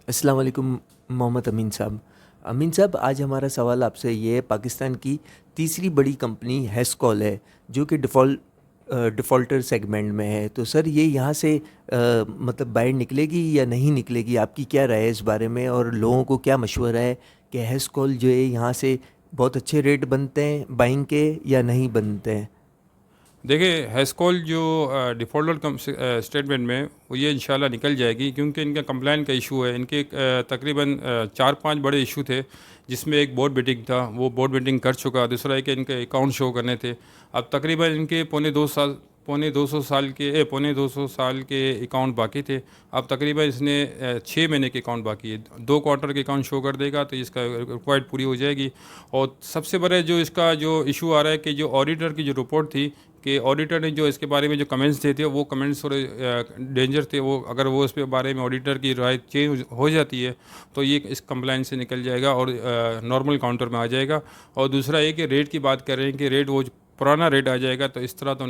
अस्सलाम वालेकुम मोहम्मद अमीन साहब। अमीन साहब, आज हमारा सवाल आपसे ये है, पाकिस्तान की तीसरी बड़ी कंपनी हेस्कॉल है जो कि डिफ़ॉल्टर सेगमेंट में है। तो सर ये यहाँ से मतलब बाहर निकलेगी या नहीं निकलेगी? आपकी क्या राय है इस बारे में, और लोगों को क्या मशवरा है कि हेस्कॉल जो है यहाँ से बहुत अच्छे रेट बनते हैं बाइंग के या नहीं बनते हैं? देखिए, हैस्कॉल जो डिफ़ॉल्टर कम स्टेटमेंट में वो ये इंशाल्लाह निकल जाएगी, क्योंकि इनका कंप्लाइन का इशू है। इनके तकरीबन 4-5 बड़े इशू थे, जिसमें एक बोर्ड मीटिंग था, वो बोर्ड मीटिंग कर चुका। दूसरा है कि इनके अकाउंट शो करने थे। अब तकरीबन इनके पौने 200 साल के अकाउंट बाकी थे। अब तकरीबन इसने 6 महीने के अकाउंट बाकी है। 2 क्वार्टर के अकाउंट शो कर देगा तो इसका रिक्वायर्ड पूरी हो जाएगी। और सबसे बड़ा जो इसका जो इशू आ रहा है कि जो ऑडिटर की जो रिपोर्ट थी, कि ऑडिटर ने जो इसके बारे में जो कमेंट्स दिए थे, वो कमेंट्स थोड़े डेंजर थे। वो अगर वो इस पे बारे में ऑडिटर की राय चेंज हो जाती है तो ये इस कंप्लाइंस से निकल जाएगा और नॉर्मल काउंटर में आ जाएगा। और दूसरा ये कि रेट की बात कर रहे हैं कि रेट वो पुराना रेट आ जाएगा, तो इस तरह तो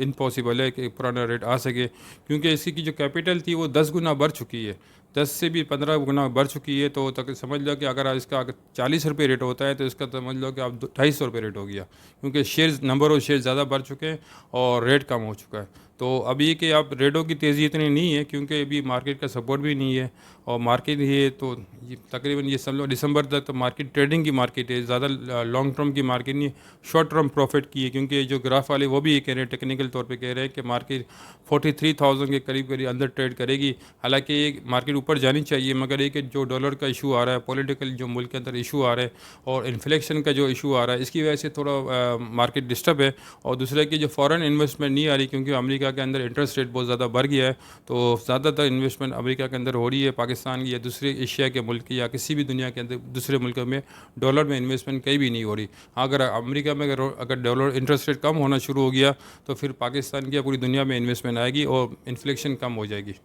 इम्पॉसिबल है कि पुराना रेट आ सके, क्योंकि इसकी की जो कैपिटल थी वो 10 गुना बढ़ चुकी है। 10 से भी 15 गुना बढ़ चुकी है। तो तक समझ लो कि अगर इसका अगर 40 रुपये रेट होता है तो इसका समझ लो कि आप 250 रुपये रेट हो गया, क्योंकि शेयर्स नंबर ऑफ शेयर ज़्यादा बढ़ चुके हैं और रेट कम हो चुका है। तो अभी कि आप रेटों की तेज़ी इतनी नहीं है, क्योंकि अभी मार्केट का सपोर्ट भी नहीं है और मार्केट ही है। तो ये तकरीबन ये समझ लो दिसंबर तक तो मार्केट ट्रेडिंग की मार्केट है, ज़्यादा लॉन्ग टर्म की मार्केट नहीं, शॉर्ट टर्म प्रॉफिट की है। क्योंकि जो ग्राफ वाले वो भी ये कह रहे हैं, टेक्निकल तौर पे कह रहे हैं कि मार्केट 43,000 के करीब करीब अंदर ट्रेड करेगी। हालांकि ये मार्केट ऊपर जानी चाहिए, मगर ये कि जो डॉलर का इशू आ रहा है, पॉलिटिकल जो मुल्क के अंदर इशू आ रहा है और इन्फ्लेशन का जो इशू आ रहा है, इसकी वजह से थोड़ा मार्केट डिस्टर्ब है। और दूसरा कि जो फॉरेन इन्वेस्टमेंट नहीं आ रही, क्योंकि अमेरिका के अंदर इंटरेस्ट रेट बहुत ज़्यादा बढ़ गया है। तो ज़्यादातर इन्वेस्टमेंट अमेरिका के अंदर हो रही है, पाकिस्तान की या दूसरे एशिया के मुल्क की या किसी भी दुनिया के अंदर दूसरे मुल्कों में डॉलर में इन्वेस्टमेंट कहीं भी नहीं हो रही। हाँ, अगर अमेरिका में अगर डॉलर इंटरेस्ट रेट कम होना शुरू हो गया तो फिर पाकिस्तान की या पूरी दुनिया में इन्वेस्टमेंट आएगी और इन्फ्लेशन कम हो जाएगी।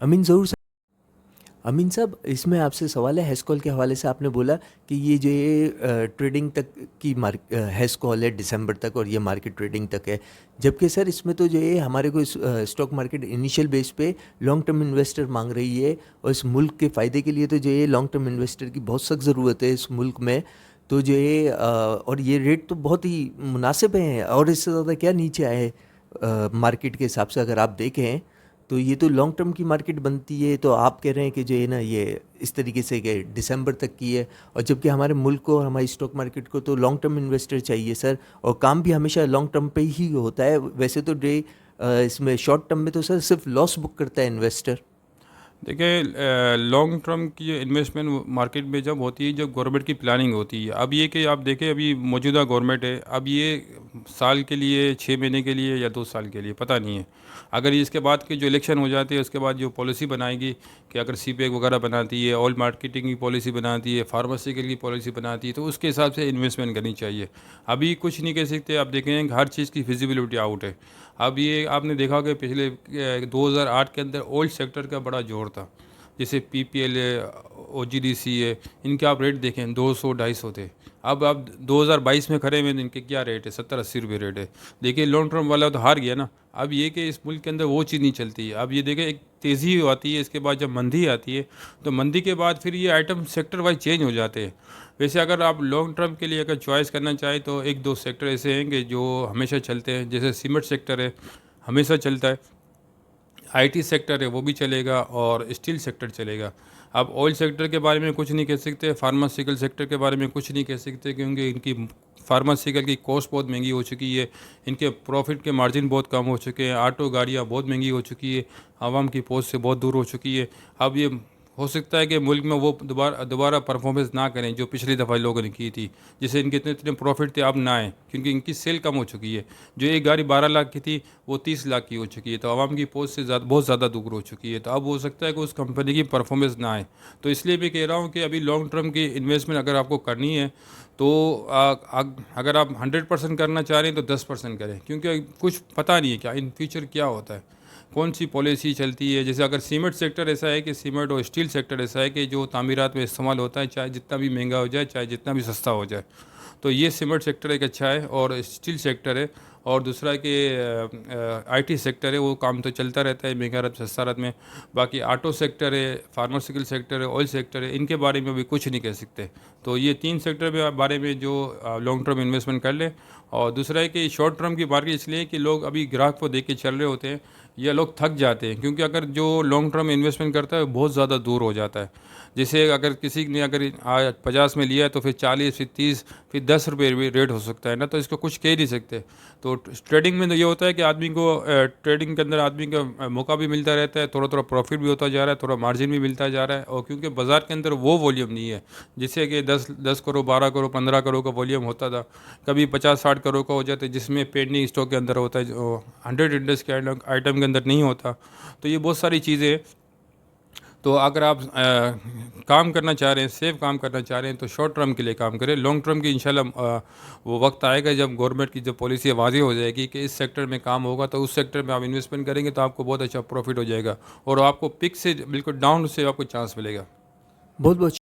अमीन ज़रूर। अमीन साहब, इसमें आपसे सवाल है, हेस्कॉल के हवाले से आपने बोला कि ये जो ये ट्रेडिंग तक की हेस्कॉल है दिसंबर तक, और ये मार्केट ट्रेडिंग तक है। जबकि सर इसमें तो जो है हमारे को स्टॉक मार्केट इनिशियल बेस पे लॉन्ग टर्म इन्वेस्टर मांग रही है, और इस मुल्क के फ़ायदे के लिए तो जो है लॉन्ग टर्म इन्वेस्टर की बहुत सख्त ज़रूरत है इस मुल्क में। तो जो है और ये रेट तो बहुत ही मुनासिब हैं, और इससे ज़्यादा क्या नीचे आए मार्केट के हिसाब से अगर आप देखें। तो ये तो लॉन्ग टर्म की मार्केट बनती है, तो आप कह रहे हैं कि जो है ना ये इस तरीके से कि दिसंबर तक की है, और जबकि हमारे मुल्क को और हमारी स्टॉक मार्केट को तो लॉन्ग टर्म इन्वेस्टर चाहिए सर, और काम भी हमेशा लॉन्ग टर्म पे ही होता है। वैसे तो इसमें शॉर्ट टर्म में तो सर सिर्फ लॉस बुक करता है इन्वेस्टर। देखिए, लॉन्ग टर्म की इन्वेस्टमेंट मार्केट में जब होती है, जब गवर्नमेंट की प्लानिंग होती है। अब ये कि आप देखें, अभी मौजूदा गवर्नमेंट है, अब ये साल के लिए, 6 महीने के लिए या 2 साल के लिए पता नहीं है। अगर ये इसके बाद के जो इलेक्शन हो जाते हैं उसके बाद जो पॉलिसी बनाएगी, कि अगर सीपेक वगैरह बनाती है, ऑयल मार्केटिंग की पॉलिसी बनाती है, फार्मास्यूटिकल की पॉलिसी बनाती है, तो उसके हिसाब से इन्वेस्टमेंट करनी चाहिए। अभी कुछ नहीं कह सकते। आप देखें हर चीज़ की फिजिबिलिटी आउट है। अब ये आपने देखा कि पिछले 2008 के अंदर ओल्ड सेक्टर का बड़ा जोर था, जैसे पीपीएल है, ओजीडीसी है, इनके आप रेट देखें 200-250 थे। अब आप 2022 में खड़े हुए हैं, इनके क्या रेट है? 70-80 रुपये रेट है। देखिए, लॉन्ग टर्म वाला तो हार गया ना। अब ये कि इस मुल्क के अंदर वो चीज़ नहीं चलती है। अब ये देखें, एक तेज़ी आती है, इसके बाद जब मंदी आती है, तो मंदी के बाद फिर ये आइटम सेक्टर वाइज चेंज हो जाते हैं। वैसे अगर आप लॉन्ग टर्म के लिए अगर चॉइस करना चाहें तो एक दो सेक्टर ऐसे हैं कि जो हमेशा चलते हैं, जैसे सीमेंट सेक्टर है, हमेशा चलता है। आईटी सेक्टर है, वो भी चलेगा, और स्टील सेक्टर चलेगा। अब ऑयल सेक्टर के बारे में कुछ नहीं कह सकते, फार्मास्यूटिकल सेक्टर के बारे में कुछ नहीं कह सकते, क्योंकि इनकी फार्मास्यूटिकल की कॉस्ट बहुत महंगी हो चुकी है, इनके प्रॉफिट के मार्जिन बहुत कम हो चुके हैं, ऑटो गाड़ियाँ बहुत महंगी हो चुकी है, आवाम की पहुंच से बहुत दूर हो चुकी है। अब ये हो सकता है कि मुल्क में वो दोबारा दोबारा परफॉर्मेंस ना करें जो पिछली दफ़ा लोगों ने की थी, जिससे इनके इतने इतने प्रॉफिट थे, अब ना आए, क्योंकि इनकी सेल कम हो चुकी है। जो एक गाड़ी 12 लाख की थी वो 30 लाख की हो चुकी है, तो आवाम की पहुंच से बहुत ज़्यादा दूर हो चुकी है। तो अब हो सकता है कि उस कंपनी की परफॉर्मेंस ना आए। तो इसलिए मैं कह रहा हूँ कि अभी लॉन्ग टर्म की इन्वेस्टमेंट अगर आपको करनी है तो अगर आप 100% करना चाह रहे हैं तो 10% करें, क्योंकि कुछ पता नहीं है क्या इन फ्यूचर क्या होता है, कौन सी पॉलिसी चलती है। जैसे अगर सीमेंट सेक्टर ऐसा है कि सीमेंट और स्टील सेक्टर ऐसा है कि जो तामीरात में इस्तेमाल होता है, चाहे जितना भी महंगा हो जाए, चाहे जितना भी सस्ता हो जाए, तो ये सीमेंट सेक्टर एक अच्छा है और स्टील सेक्टर है। और दूसरा कि आईटी सेक्टर है, वो काम तो चलता रहता है महंगारत सस्तारत में। बाकी ऑटो सेक्टर है, फार्मास्यूटिकल सेक्टर है, ऑयल सेक्टर है, इनके बारे में भी कुछ नहीं कह सकते। तो ये 3 सेक्टर में बारे में जो लॉन्ग टर्म इन्वेस्टमेंट कर लें। और दूसरा है कि शॉर्ट टर्म की मार्केट इसलिए कि लोग अभी ग्राहक को देख के चल रहे होते हैं, या लोग थक जाते हैं, क्योंकि अगर जो लॉन्ग टर्म इन्वेस्टमेंट करता है वो बहुत ज़्यादा दूर हो जाता है। जैसे अगर किसी ने अगर आज 50 में लिया है तो फिर 40, फिर 30, फिर 10 रुपये भी रेट हो सकता है ना, तो इसको कुछ कह नहीं सकते। तो ट्रेडिंग में तो ये होता है कि आदमी को ट्रेडिंग के अंदर आदमी का मौका भी मिलता रहता है, थोड़ा थोड़ा प्रॉफिट भी होता जा रहा है, थोड़ा मार्जिन भी मिलता जा रहा है। और क्योंकि बाज़ार के अंदर वो वॉल्यूम नहीं है, जिससे कि 10 करोड़, 12 करोड़, 15 करोड़ का वॉल्यूम होता था, कभी 50-60 करोड़ का हो जाता है, जिसमें पेंडिंग स्टॉक के अंदर होता है, जो 100 इंडेक्स के आइटम के अंदर नहीं होता। तो ये बहुत सारी चीज़ें हैं। तो अगर आप काम करना चाह रहे हैं, सेफ काम करना चाह रहे हैं, तो शॉर्ट टर्म के लिए काम करें। लॉन्ग टर्म की इंशाल्लाह वो वक्त आएगा जब गवर्नमेंट की जो पॉलिसी वाज़ेह हो जाएगी कि इस सेक्टर में काम होगा, तो उस सेक्टर में आप इन्वेस्टमेंट करेंगे तो आपको बहुत अच्छा प्रॉफिट हो जाएगा, और आपको पिक से बिल्कुल डाउन से आपको चांस मिलेगा। बहुत बहुत